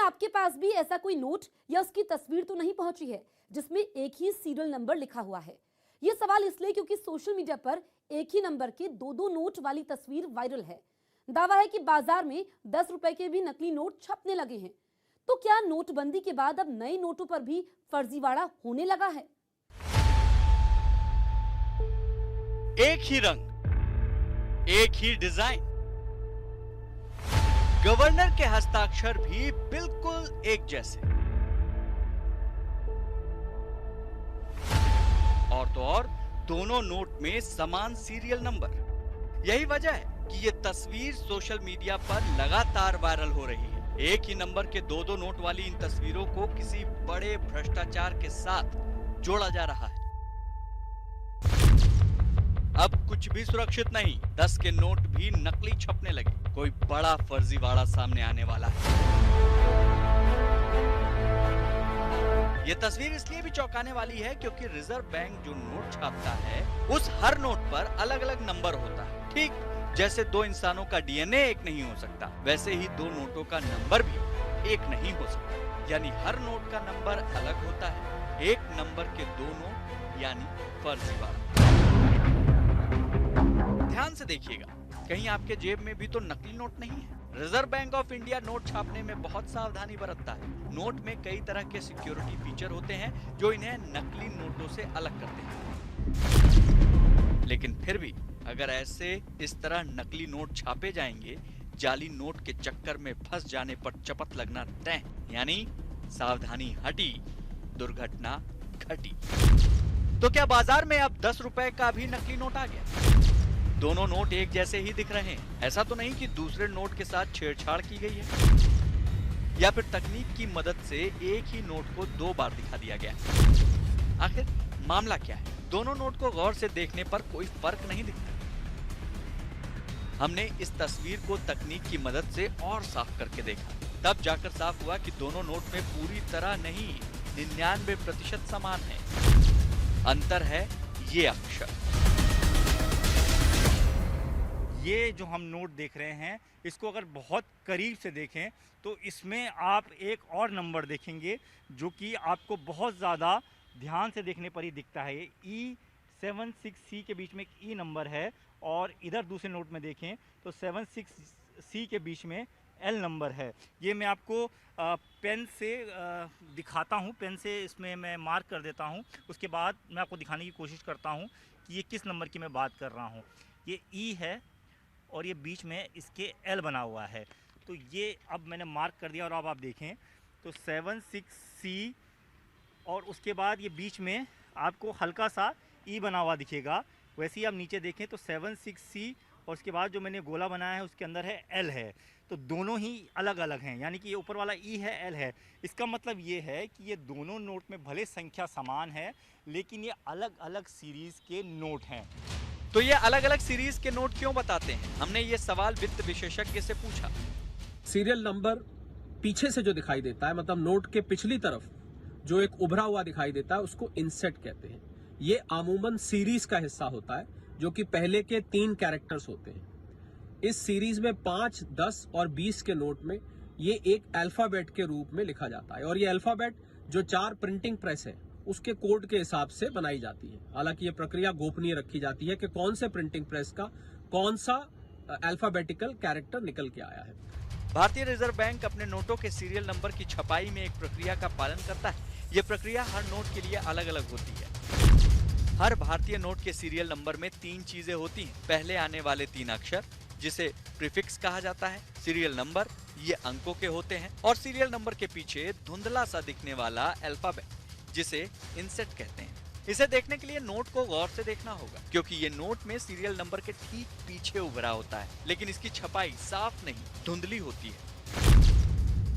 आपके पास भी ऐसा कोई नोट या उसकी तस्वीर तो नहीं पहुंची है जिसमें एक ही सीरियल नंबर लिखा हुआ है? यह सवाल इसलिए क्योंकि सोशल मीडिया पर एक ही नंबर के दो नोट वाली तस्वीर वायरल है। दावा है कि बाजार में 10 रुपए के भी नकली नोट छपने लगे हैं। तो क्या नोटबंदी के बाद अब नए नोटों पर भी फर्जीवाड़ा होने लगा है? एक ही रंग, एक ही डिजाइन, गवर्नर के हस्ताक्षर भी बिल्कुल एक जैसे। और तो और दोनों नोट में समान सीरियल नंबर। यही वजह है कि ये तस्वीर सोशल मीडिया पर लगातार वायरल हो रही है। एक ही नंबर के दो नोट वाली इन तस्वीरों को किसी बड़े भ्रष्टाचार के साथ जोड़ा जा रहा है। अब कुछ भी सुरक्षित नहीं, 10 के नोट भी नकली छपने लगे। कोई बड़ा फर्जीवाड़ा सामने आने वाला है। यह तस्वीर इसलिए भी चौंकाने वाली है क्योंकि रिजर्व बैंक जो नोट छापता है उस हर नोट पर अलग अलग नंबर होता है। ठीक जैसे दो इंसानों का डीएनए एक नहीं हो सकता, वैसे ही दो नोटों का नंबर भी एक नहीं हो सकता। यानी हर नोट का नंबर अलग होता है। एक नंबर के दो नोट यानी फर्जीवाड़ा। ध्यान से देखिएगा, कहीं आपके जेब में भी तो नकली नोट नहीं है। Reserve bank of India note छापने में बहुत सावधानी बरतता है। नोट में कई तरह के सिक्योरिटी फीचर होते हैं जो इन्हें नकली नोटों से अलग करते हैं। लेकिन फिर भी अगर ऐसे इस तरह नकली नोट छापे जाएंगे, जाली नोट के चक्कर में फंस जाने पर चपत लगना तय। यानी सावधानी हटी, दुर्घटना घटी। तो क्या बाजार में अब 10 रुपए का भी नकली नोट आ गया? दोनों नोट एक जैसे ही दिख रहे हैं। ऐसा तो नहीं कि दूसरे नोट के साथ छेड़छाड़ की गई है या फिर तकनीक की मदद से एक ही नोट को दो बार दिखा दिया गया। आखिर मामला क्या है? दोनों नोट को गौर से देखने पर कोई फर्क नहीं दिखता। हमने इस तस्वीर को तकनीक की मदद से और साफ करके देखा, तब जाकर साफ हुआ कि दोनों नोट में पूरी तरह नहीं 99% समान है। अंतर है ये अक्षर। ये जो हम नोट देख रहे हैं, इसको अगर बहुत करीब से देखें तो इसमें आप एक और नंबर देखेंगे जो कि आपको बहुत ज़्यादा ध्यान से देखने पर ही दिखता है। E76C के बीच में एक ई नंबर है और इधर दूसरे नोट में देखें तो 76C के बीच में एल नंबर है। ये मैं आपको पेन से दिखाता हूँ। पेन से इसमें मैं मार्क कर देता हूँ, उसके बाद मैं आपको दिखाने की कोशिश करता हूँ कि ये किस नंबर की मैं बात कर रहा हूँ। ये ई है और ये बीच में इसके एल बना हुआ है। तो ये अब मैंने मार्क कर दिया और अब आप देखें तो 76C और उसके बाद ये बीच में आपको हल्का सा ई बना हुआ दिखेगा। वैसे ही आप नीचे देखें तो 76C और उसके बाद जो मैंने गोला बनाया है उसके अंदर है एल है। तो दोनों ही अलग अलग हैं, यानी कि ये ऊपर वाला ई है, एल है। इसका मतलब ये है कि ये दोनों नोट में भले संख्या समान है लेकिन ये अलग अलग सीरीज़ के नोट हैं। तो ये अलग अलग सीरीज के नोट क्यों बताते हैं? हमने ये सवाल वित्त विशेषज्ञ से पूछा। सीरियल नंबर पीछे से जो दिखाई देता है, मतलब नोट के पिछली तरफ जो एक उभरा हुआ दिखाई देता है, उसको इनसेट कहते हैं। ये अमूमन सीरीज का हिस्सा होता है जो कि पहले के 3 कैरेक्टर्स होते हैं। इस सीरीज में 5, 10 और 20 के नोट में ये एक अल्फाबेट के रूप में लिखा जाता है और ये अल्फाबेट जो 4 प्रिंटिंग प्रेस है उसके कोड के हिसाब से बनाई जाती है। हालांकि ये प्रक्रिया गोपनीय रखी जाती है कि कौन से प्रिंटिंग प्रेस का कौन सा अल्फाबेटिकल कैरेक्टर निकल के आया है। भारतीय रिजर्व बैंक अपने नोटों के सीरियल नंबर की छपाई में एक प्रक्रिया का पालन करता है। ये प्रक्रिया हर नोट के लिए अलग अलग होती है। हर भारतीय नोट के सीरियल नंबर में 3 चीजें होती हैं। पहले आने वाले 3 अक्षर जिसे प्रीफिक्स कहा जाता है, सीरियल नंबर ये अंकों के होते हैं और सीरियल नंबर के पीछे धुंधला सा दिखने वाला अल्फाबेट जिसे इनसेट कहते हैं। इसे देखने के लिए नोट को गौर से देखना होगा क्योंकि ये नोट में सीरियल नंबर के ठीक पीछे उभरा होता है, लेकिन इसकी छपाई साफ नहीं, धुंधली होती है।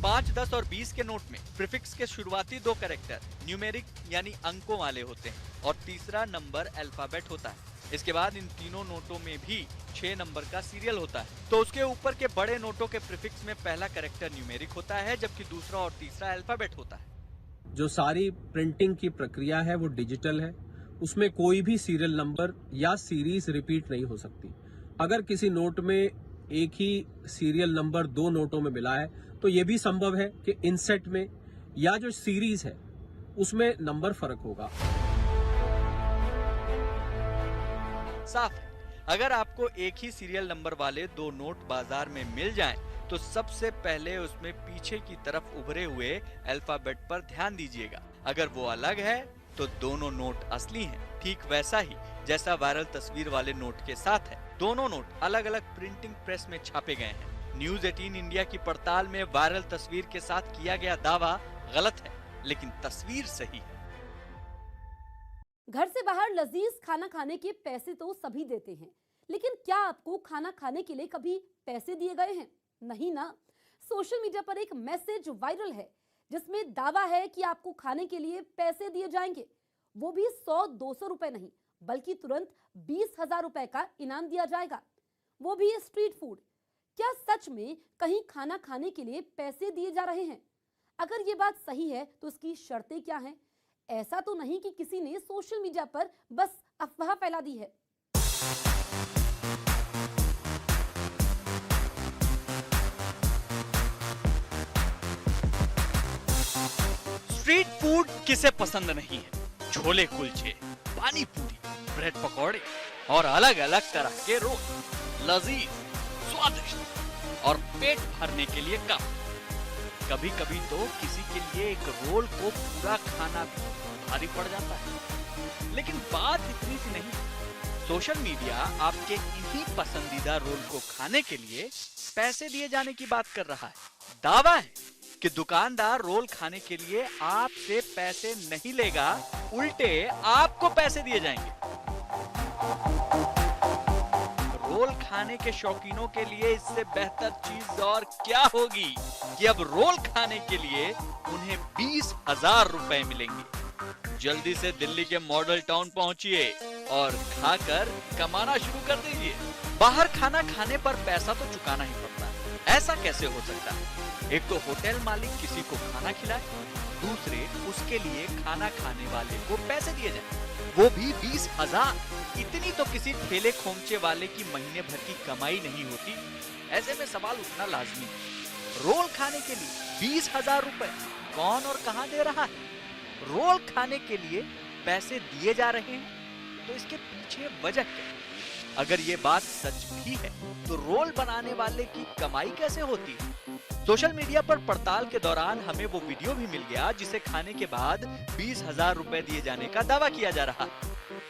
5, 10 और 20 के नोट में प्रीफिक्स के शुरुआती 2 कैरेक्टर न्यूमेरिक यानी अंकों वाले होते हैं और तीसरा नंबर अल्फाबेट होता है। इसके बाद इन तीनों नोटों में भी 6 नंबर का सीरियल होता है। तो उसके ऊपर के बड़े नोटों के प्रीफिक्स में पहला कैरेक्टर न्यूमेरिक होता है जबकि दूसरा और तीसरा अल्फाबेट होता है। जो सारी प्रिंटिंग की प्रक्रिया है वो डिजिटल है, उसमें कोई भी सीरियल नंबर या सीरीज रिपीट नहीं हो सकती। अगर किसी नोट में एक ही सीरियल नंबर 2 नोटों में मिला है, तो ये भी संभव है कि इनसेट में या जो सीरीज है उसमें नंबर फर्क होगा। साफ है, अगर आपको एक ही सीरियल नंबर वाले 2 नोट बाजार में मिल जाएं, तो सबसे पहले उसमें पीछे की तरफ उभरे हुए अल्फाबेट पर ध्यान दीजिएगा। अगर वो अलग है तो दोनों नोट असली हैं। ठीक वैसा ही जैसा वायरल तस्वीर वाले नोट के साथ है। दोनों नोट अलग अलग प्रिंटिंग प्रेस में छापे गए हैं। न्यूज 18 इंडिया की पड़ताल में वायरल तस्वीर के साथ किया गया दावा गलत है, लेकिन तस्वीर सही है। घर से बाहर लजीज खाना खाने के पैसे तो सभी देते हैं, लेकिन क्या आपको खाना खाने के लिए कभी पैसे दिए गए हैं? नहीं ना। सोशल मीडिया पर एक मैसेज वायरल है जिसमें दावा है कि आपको खाने के लिए पैसे दिए जाएंगे, वो भी 100-200 रुपए नहीं, बल्कि तुरंत 20,000 रुपए का इनाम दिया जाएगा, वो भी स्ट्रीट फूड। क्या सच में कहीं खाना खाने के लिए पैसे दिए जा रहे हैं? अगर ये बात सही है तो इसकी शर्तें क्या हैं? ऐसा तो नहीं कि किसी ने सोशल मीडिया पर बस अफवाह फैला दी है। स्ट्रीट फूड किसे पसंद नहीं है? छोले कुलचे, पानी पूरी, ब्रेड पकौड़े और अलग अलग तरह के रोल, लजीज, स्वादिष्ट और पेट भरने के लिए कम। कभी कभी तो किसी के लिए एक रोल को पूरा खाना भी भारी पड़ जाता है। लेकिन बात इतनी सी नहीं। सोशल मीडिया आपके इन्हीं पसंदीदा रोल को खाने के लिए पैसे दिए जाने की बात कर रहा है। दावा है कि दुकानदार रोल खाने के लिए आपसे पैसे नहीं लेगा, उल्टे आपको पैसे दिए जाएंगे। रोल खाने के शौकीनों के लिए इससे बेहतर चीज और क्या होगी कि अब रोल खाने के लिए उन्हें 20,000 रुपए मिलेंगे। जल्दी से दिल्ली के मॉडल टाउन पहुंचिए और खाकर कमाना शुरू कर दीजिए। बाहर खाना खाने पर पैसा तो चुकाना ही पड़ता है, ऐसा कैसे हो सकता है? एक तो होटल मालिक किसी को खाना खिलाए, दूसरे उसके लिए खाना खाने वाले को पैसे दिए जाए, वो भी 20,000। इतनी तो किसी ठेले खोमचे वाले की महीने भर की कमाई नहीं होती। ऐसे में सवाल उठना लाजमी है, रोल खाने के लिए 20,000 रुपए कौन और कहां दे रहा है? रोल खाने के लिए पैसे दिए जा रहे हैं तो इसके पीछे वजह क्या है? अगर ये बात सच भी है तो रोल बनाने वाले की कमाई कैसे होती है? सोशल मीडिया पर पड़ताल के दौरान हमें वो वीडियो भी मिल गया जिसे खाने के बाद 20,000 रुपए दिए जाने का दावा किया जा रहा है।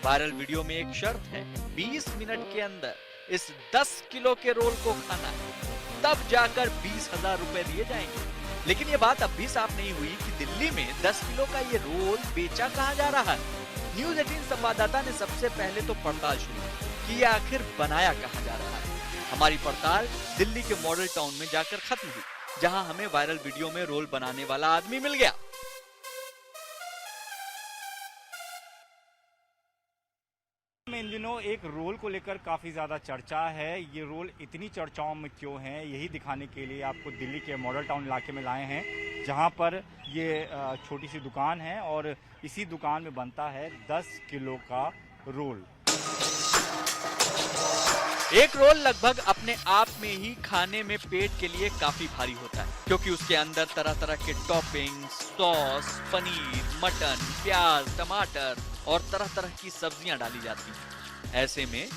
वायरल वीडियो में एक शर्त है, 20 मिनट के अंदर इस 10 किलो के रोल को खाना है, तब जाकर 20,000 रुपए दिए जाएंगे। लेकिन ये बात अब भी साफ नहीं हुई कि दिल्ली में 10 किलो का ये रोल बेचा कहां जा रहा है। न्यूज 18 संवाददाता ने सबसे पहले तो पड़ताल शुरू की कि आखिर बनाया कहां जा रहा है। हमारी पड़ताल दिल्ली के मॉडल टाउन में जाकर खत्म हुई, जहां हमें वायरल वीडियो में रोल बनाने वाला आदमी मिल गया। इन दिनों एक रोल को लेकर काफ़ी ज़्यादा चर्चा है। ये रोल इतनी चर्चाओं में क्यों है, यही दिखाने के लिए आपको दिल्ली के मॉडल टाउन इलाके में लाए हैं, जहां पर ये छोटी सी दुकान है और इसी दुकान में बनता है 10 किलो का रोल। एक रोल लगभग अपने आप में ही खाने में पेट के लिए काफी भारी होता है, क्योंकि उसके अंदर तरह तरह के टॉपिंग्स, सॉस, पनीर, मटन, प्याज, टमाटर और तरह तरह की सब्जियां डाली जाती हैं। ऐसे में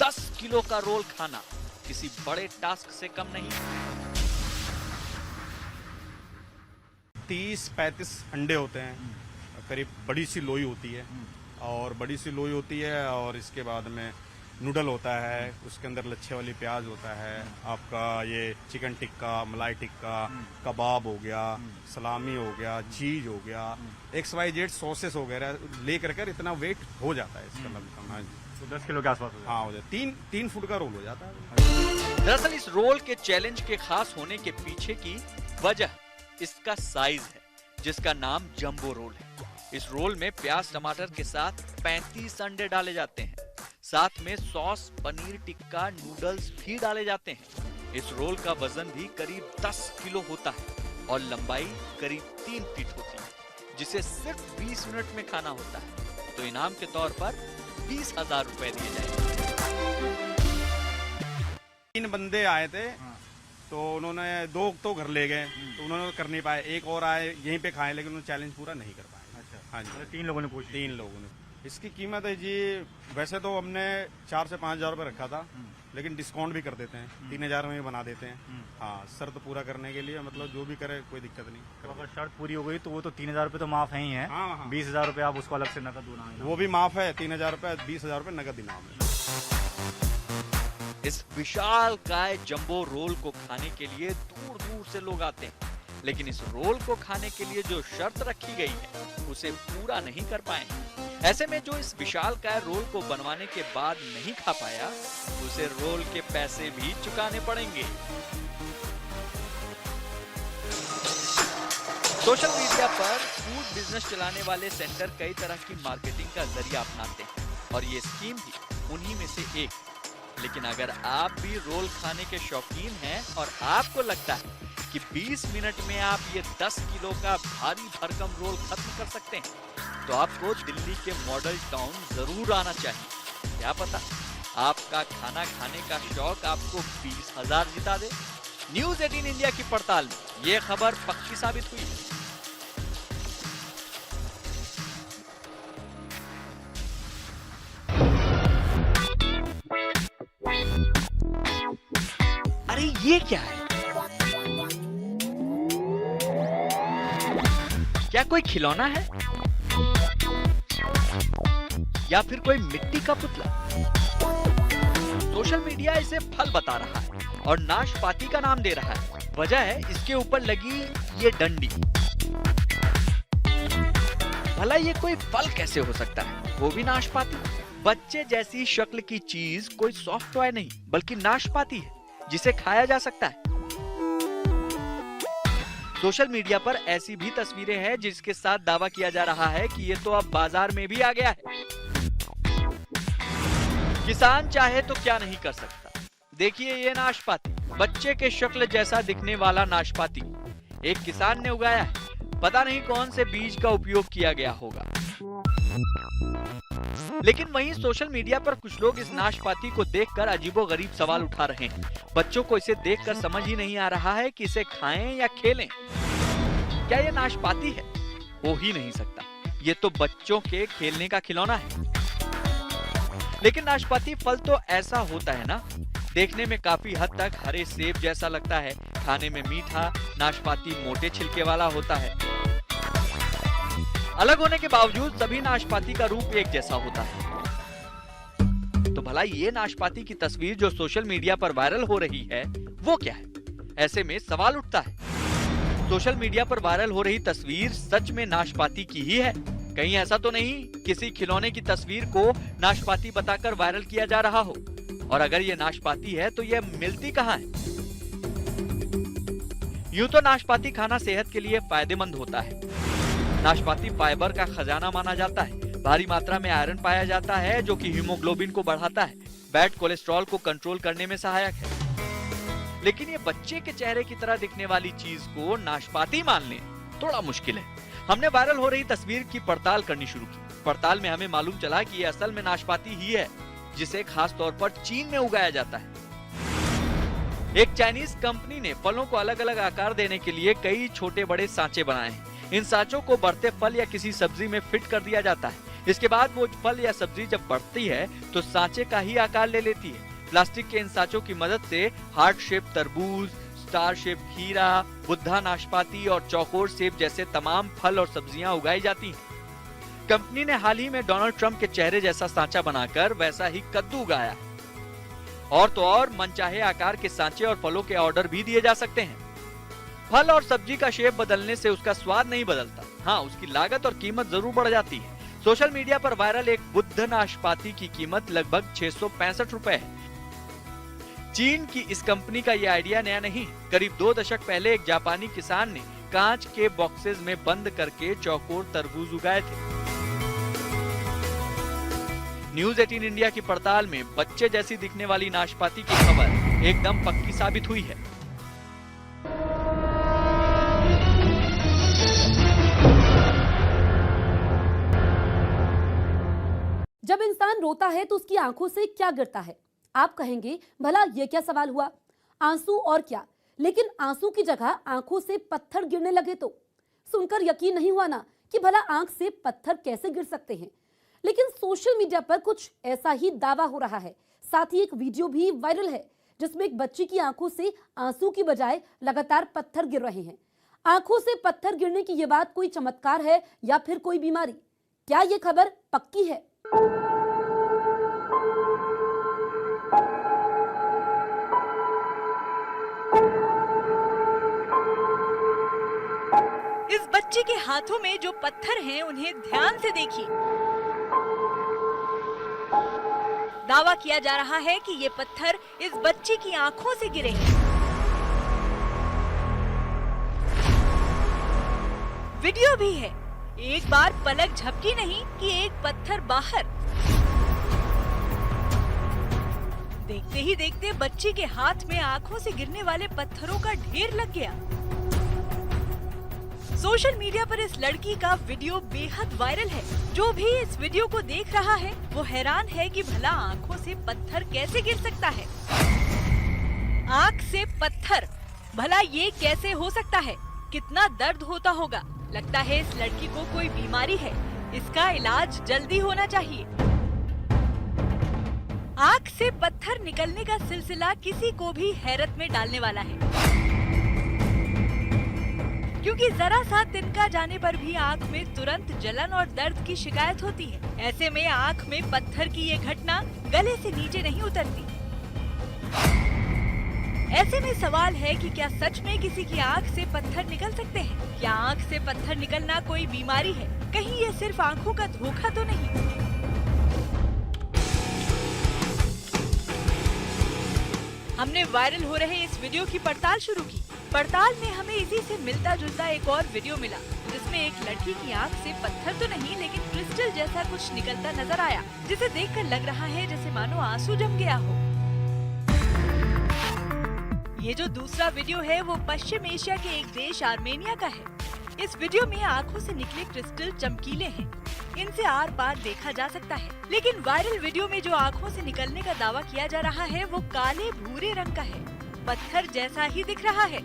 10 किलो का रोल खाना किसी बड़े टास्क से कम नहीं। 30-35 अंडे होते हैं, करीब बड़ी सी लोई होती है और इसके बाद में नूडल होता है, उसके अंदर लच्छे वाली प्याज होता है, आपका ये चिकन टिक्का, मलाई टिक्का, कबाब हो गया, सलामी हो गया, चीज हो गया, XYZ सॉसेस वगैरह लेकर कर इतना वेट हो जाता है इसका लगभग। हाँ जी, तो 10 किलो के आसपास हो जाता है। हाँ हो जाता है, 3 फुट का रोल हो जाता है। दरअसल इस रोल के चैलेंज के खास होने के पीछे की वजह इसका साइज है, जिसका नाम जंबो रोल है। इस रोल में प्याज टमाटर के साथ 35 अंडे डाले जाते हैं, साथ में सॉस, पनीर टिक्का, नूडल्स भी डाले जाते हैं। इस रोल का वजन भी करीब 10 किलो होता है और लंबाई करीब 3 फीट होती है, जिसे सिर्फ 20 मिनट में खाना होता है। तो इनाम के तौर पर 20,000 रुपए दिए जाएंगे। 3 बंदे आए थे, तो उन्होंने 2 तो घर ले गए, तो उन्होंने कर नहीं पाए। एक और आए यहीं पे खाए, लेकिन उन्होंने चैलेंज पूरा नहीं कर पाए। अच्छा, हाँ जी, 3 लोगों ने पूछी। 3 लोगों ने। इसकी कीमत है जी, वैसे तो हमने 4 से 5 हज़ार रुपये रखा था, लेकिन डिस्काउंट भी कर देते हैं, 3,000 में भी बना देते हैं। हाँ, शर्त पूरा करने के लिए, मतलब जो भी करे कोई दिक्कत नहीं। तो अगर शर्त पूरी हो गई तो वो तो 3,000 रुपये तो माफ है ही है। हाँ, हाँ। 20,000 रुपये आप उसको अलग से नकद देना है। वो भी माफ है, 3,000 रुपये, 20,000 रुपये नकद इनाम है। इस विशाल काय जंबो रोल को खाने के लिए दूर दूर से लोग आते हैं, लेकिन इस रोल को खाने के लिए जो शर्त रखी गई है उसे पूरा नहीं कर पाएंगे। ऐसे में जो इस विशाल काय रोल को बनवाने के बाद नहीं खा पाया, उसे रोल के पैसे भी चुकाने पड़ेंगे। सोशल मीडिया पर फूड बिजनेस चलाने वाले सेंटर कई तरह की मार्केटिंग का जरिया अपनाते हैं और ये स्कीम भी उन्हीं में से एक। लेकिन अगर आप भी रोल खाने के शौकीन हैं और आपको लगता है कि 20 मिनट में आप ये 10 किलो का भारी भरकम रोल खत्म कर सकते हैं, तो आपको दिल्ली के मॉडल टाउन जरूर आना चाहिए। क्या पता आपका खाना खाने का शौक आपको 20,000 जिता दे। न्यूज़ 18 इंडिया की पड़ताल में ये खबर पक्की साबित हुई। अरे ये क्या है? क्या कोई खिलौना है या फिर कोई मिट्टी का पुतला? सोशल मीडिया इसे फल बता रहा है और नाशपाती का नाम दे रहा है। वजह है इसके ऊपर लगी ये डंडी। भला ये कोई फल कैसे हो सकता है, वो भी नाशपाती? बच्चे जैसी शक्ल की चीज कोई सॉफ्ट टॉय नहीं बल्कि नाशपाती है, जिसे खाया जा सकता है। सोशल मीडिया पर ऐसी भी तस्वीरें हैं जिसके साथ दावा किया जा रहा है कि ये तो अब बाजार में भी आ गया है। किसान चाहे तो क्या नहीं कर सकता। देखिए ये नाशपाती, बच्चे के शक्ल जैसा दिखने वाला नाशपाती एक किसान ने उगाया है। पता नहीं कौन से बीज का उपयोग किया गया होगा। लेकिन वहीं सोशल मीडिया पर कुछ लोग इस नाशपाती को देखकर अजीबोगरीब सवाल उठा रहे हैं। बच्चों को इसे देखकर समझ ही नहीं आ रहा है कि इसे खाएं या खेलें। क्या ये नाशपाती है? हो ही नहीं सकता, ये तो बच्चों के खेलने का खिलौना है। लेकिन नाशपाती फल तो ऐसा होता है ना, देखने में काफी हद तक हरे सेब जैसा लगता है, खाने में मीठा। नाशपाती मोटे छिलके वाला होता है। अलग होने के बावजूद सभी नाशपाती का रूप एक जैसा होता है। तो भला ये नाशपाती की तस्वीर जो सोशल मीडिया पर वायरल हो रही है वो क्या है? ऐसे में सवाल उठता है, सोशल मीडिया पर वायरल हो रही तस्वीर सच में नाशपाती की ही है? कहीं ऐसा तो नहीं किसी खिलौने की तस्वीर को नाशपाती बताकर वायरल किया जा रहा हो? और अगर ये नाशपाती है तो ये मिलती कहाँ है? यूं तो नाशपाती खाना सेहत के लिए फायदेमंद होता है। नाशपाती फाइबर का खजाना माना जाता है। भारी मात्रा में आयरन पाया जाता है जो कि हीमोग्लोबिन को बढ़ाता है, बैड कोलेस्ट्रॉल को कंट्रोल करने में सहायक है। लेकिन ये बच्चे के चेहरे की तरह दिखने वाली चीज को नाशपाती मान लें थोड़ा मुश्किल है। हमने वायरल हो रही तस्वीर की पड़ताल करनी शुरू की। पड़ताल में हमें मालूम चला कि ये असल में नाशपाती ही है, जिसे खास तौर पर चीन में उगाया जाता है। एक चाइनीज कंपनी ने फलों को अलग अलग आकार देने के लिए कई छोटे बड़े सांचे बनाए हैं। इन सांचों को बढ़ते फल या किसी सब्जी में फिट कर दिया जाता है। इसके बाद वो फल या सब्जी जब बढ़ती है तो सांचे का ही आकार ले लेती है। प्लास्टिक के इन सांचों की मदद से हार्ट शेप तरबूज, स्टार शेप खीरा, बुद्धा नाशपाती और चौकोर सेब जैसे तमाम फल और सब्जियां उगाई जाती हैं। कंपनी ने हाल ही में डोनाल्ड ट्रंप के चेहरे जैसा सांचा बनाकर वैसा ही कद्दू उगाया है। और तो और मनचाहे आकार के सांचे और फलों के ऑर्डर भी दिए जा सकते हैं। फल और सब्जी का शेप बदलने से उसका स्वाद नहीं बदलता। हाँ, उसकी लागत और कीमत जरूर बढ़ जाती है। सोशल मीडिया पर वायरल एक बुद्ध नाशपाती की कीमत लगभग 665 रुपए है। चीन की इस कंपनी का यह आइडिया नया नहीं। करीब 2 दशक पहले एक जापानी किसान ने कांच के बॉक्सेस में बंद करके चौकोर तरबूज उगाए थे। न्यूज़ 18 इंडिया की पड़ताल में बच्चे जैसी दिखने वाली नाशपाती की खबर एकदम पक्की साबित हुई है। जब इंसान रोता है तो उसकी आंखों से क्या गिरता है? आप कहेंगे भला ये क्या सवाल हुआ, आंसू और क्या, लेकिन आंसू की जगह आंखों से पत्थर गिरने लगे तो सुनकर यकीन नहीं हुआ ना कि भला आंख से पत्थर कैसे गिर सकते हैं। लेकिन सोशल मीडिया पर कुछ ऐसा ही दावा हो रहा है। साथ ही एक वीडियो भी वायरल है जिसमें एक बच्ची की आंखों से आंसू की बजाय लगातार पत्थर गिर रहे हैं। आंखों से पत्थर गिरने की ये बात कोई चमत्कार है या फिर कोई बीमारी? क्या ये खबर पक्की है? इस बच्चे के हाथों में जो पत्थर हैं उन्हें ध्यान से देखिए। दावा किया जा रहा है कि ये पत्थर इस बच्चे की आंखों से गिरे हैं। वीडियो भी है। एक बार पलक झपकी नहीं कि एक पत्थर बाहर। देखते ही देखते बच्चे के हाथ में आंखों से गिरने वाले पत्थरों का ढेर लग गया। सोशल मीडिया पर इस लड़की का वीडियो बेहद वायरल है। जो भी इस वीडियो को देख रहा है वो हैरान है कि भला आंखों से पत्थर कैसे गिर सकता है। आंख से पत्थर, भला ये कैसे हो सकता है? कितना दर्द होता होगा। लगता है इस लड़की को कोई बीमारी है। इसका इलाज जल्दी होना चाहिए। आंख से पत्थर निकलने का सिलसिला किसी को भी हैरत में डालने वाला है, क्योंकि जरा सा तिनका जाने पर भी आंख में तुरंत जलन और दर्द की शिकायत होती है। ऐसे में आंख में पत्थर की ये घटना गले से नीचे नहीं उतरती। ऐसे में सवाल है कि क्या सच में किसी की आंख से पत्थर निकल सकते हैं? क्या आंख से पत्थर निकलना कोई बीमारी है? कहीं ये सिर्फ आंखों का धोखा तो नहीं? हमने वायरल हो रहे इस वीडियो की पड़ताल शुरू की। पड़ताल में हमें इसी से मिलता जुलता एक और वीडियो मिला जिसमें एक लड़की की आंख से पत्थर तो नहीं लेकिन क्रिस्टल जैसा कुछ निकलता नजर आया, जिसे देखकर लग रहा है जैसे मानो आंसू जम गया हो। ये जो दूसरा वीडियो है वो पश्चिम एशिया के एक देश आर्मेनिया का है। इस वीडियो में आंखों से निकले क्रिस्टल चमकीले हैं, इनसे आर पार देखा जा सकता है। लेकिन वायरल वीडियो में जो आंखों से निकलने का दावा किया जा रहा है वो काले भूरे रंग का है, पत्थर जैसा ही दिख रहा है।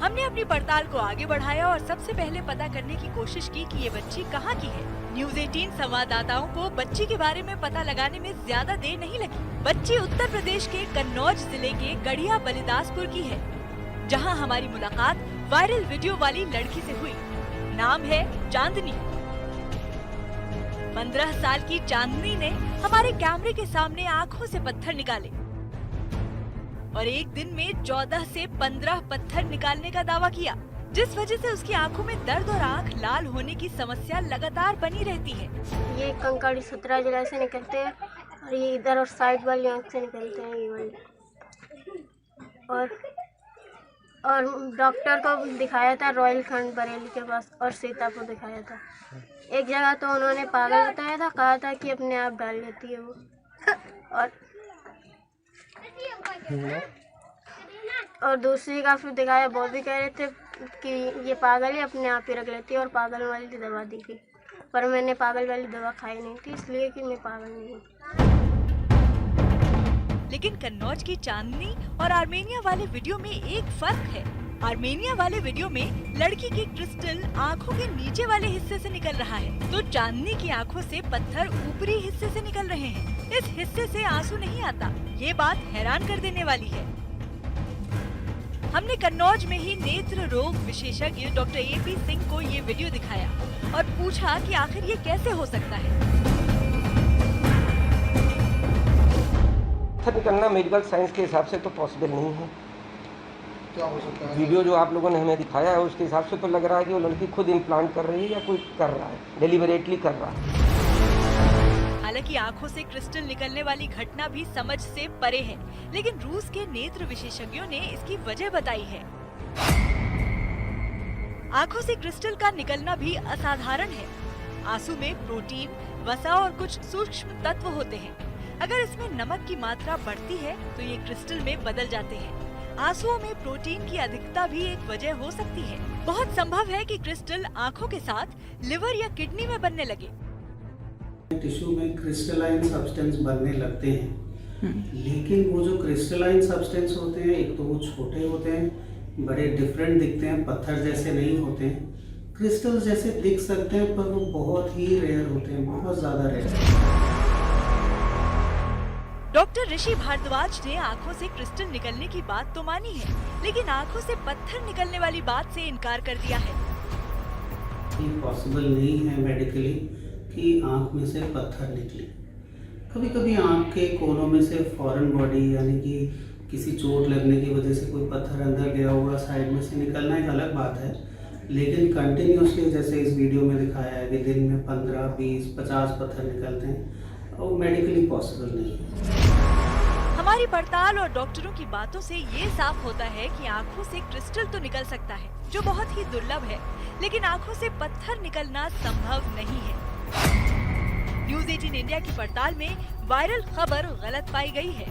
हमने अपनी पड़ताल को आगे बढ़ाया और सबसे पहले पता करने की कोशिश की कि ये बच्ची कहाँ की है। न्यूज़ 18 संवाददाताओं को बच्ची के बारे में पता लगाने में ज्यादा देर नहीं लगी। बच्ची उत्तर प्रदेश के कन्नौज जिले के गढ़िया बलिदासपुर की है, जहां हमारी मुलाकात वायरल वीडियो वाली लड़की से हुई। नाम है चांदनी। 15 साल की चांदनी ने हमारे कैमरे के सामने आंखों से पत्थर निकाले और एक दिन में 14 से 15 पत्थर निकालने का दावा किया, जिस वजह से उसकी आंखों में दर्द और आंख लाल होने की समस्या लगातार बनी रहती है। ये कंकड़ 17 जिला से निकलते हैं और ये इधर और साइड वाली आंख से निकलते हैं, ये वाली। और डॉक्टर को दिखाया था रॉयल खंड बरेली के पास और सीता को दिखाया था। एक जगह तो उन्होंने पागल बताया था, कहा था कि अपने आप डाल लेती है वो। और दूसरी का फिर दिखाया, वो भी कह रहे थे कि ये पागल है, अपने आप ही रख लेती है और पागल वाली दवा दी थी, पर मैंने पागल वाली दवा खाई नहीं थी, इसलिए कि मैं पागल नहीं हूँ। लेकिन कन्नौज की चांदनी और आर्मेनिया वाले वीडियो में एक फर्क है। आर्मेनिया वाले वीडियो में लड़की की क्रिस्टल आंखों के नीचे वाले हिस्से से निकल रहा है, तो चांदनी की आंखों से पत्थर ऊपरी हिस्से से निकल रहे हैं। इस हिस्से से आंसू नहीं आता। ये बात हैरान कर देने वाली है। हमने कन्नौज में ही नेत्र रोग विशेषज्ञ डॉक्टर AP सिंह को ये वीडियो दिखाया और पूछा कि आखिर ये कैसे हो सकता है। पत्थर निकलना मेडिकल साइंस के हिसाब से तो पॉसिबल नहीं है। क्या हो सकता है? वीडियो जो आप लोगों ने हमें दिखाया है उसके हिसाब से तो लग रहा है कि वो लड़की खुद इम्प्लांट कर रही है या कोई कर रहा है, डेलिबरेटली कर रहा है। हालांकि आंखों से क्रिस्टल निकलने वाली घटना भी समझ से परे है, लेकिन रूस के नेत्र विशेषज्ञों ने इसकी वजह बताई है। आंखों से क्रिस्टल का निकलना भी असाधारण है। आंसू में प्रोटीन, वसा और कुछ सूक्ष्म तत्व होते हैं। अगर इसमें नमक की मात्रा बढ़ती है तो ये क्रिस्टल में बदल जाते हैं। आंसुओं में प्रोटीन की अधिकता भी एक वजह हो सकती है। बहुत संभव है कि क्रिस्टल आंखों के साथ लिवर या किडनी में बनने लगे। टिश्यू में क्रिस्टलाइन सब्सटेंस बनने लगते हैं, लेकिन वो जो क्रिस्टलाइन सब्सटेंस होते हैं, एक तो वो छोटे होते हैं, बड़े डिफरेंट दिखते हैं, पत्थर जैसे नहीं होते हैं। क्रिस्टल जैसे दिख सकते हैं पर वो बहुत ही रेयर होते हैं, बहुत ज़्यादा रेयर। डॉक्टर ऋषि भारद्वाज ने आंखों से क्रिस्टल निकलने की बात तो मानी है, लेकिन आंखों से पत्थर निकलने वाली बात से इनकार कर दिया है। ये पॉसिबल नहीं है मेडिकली कि आंख में से पत्थर निकले। कभी कभी आंख के कोनों में से फॉरेन बॉडी यानी कि किसी चोट लगने की वजह से कोई पत्थर अंदर गया होगा, साइड में से निकलना एक अलग बात है, लेकिन कंटिन्यूसली जैसे इस वीडियो में दिखाया है कि दिन में 15, 20, 50 पत्थर निकलते हैं, वो मेडिकली पॉसिबल नहीं है। हमारी पड़ताल और डॉक्टरों की बातों से ये साफ होता है कि आंखों से क्रिस्टल तो निकल सकता है, जो बहुत ही दुर्लभ है, लेकिन आंखों से पत्थर निकलना संभव नहीं है। न्यूज़ 18 इंडिया की पड़ताल में वायरल खबर गलत पाई गई है।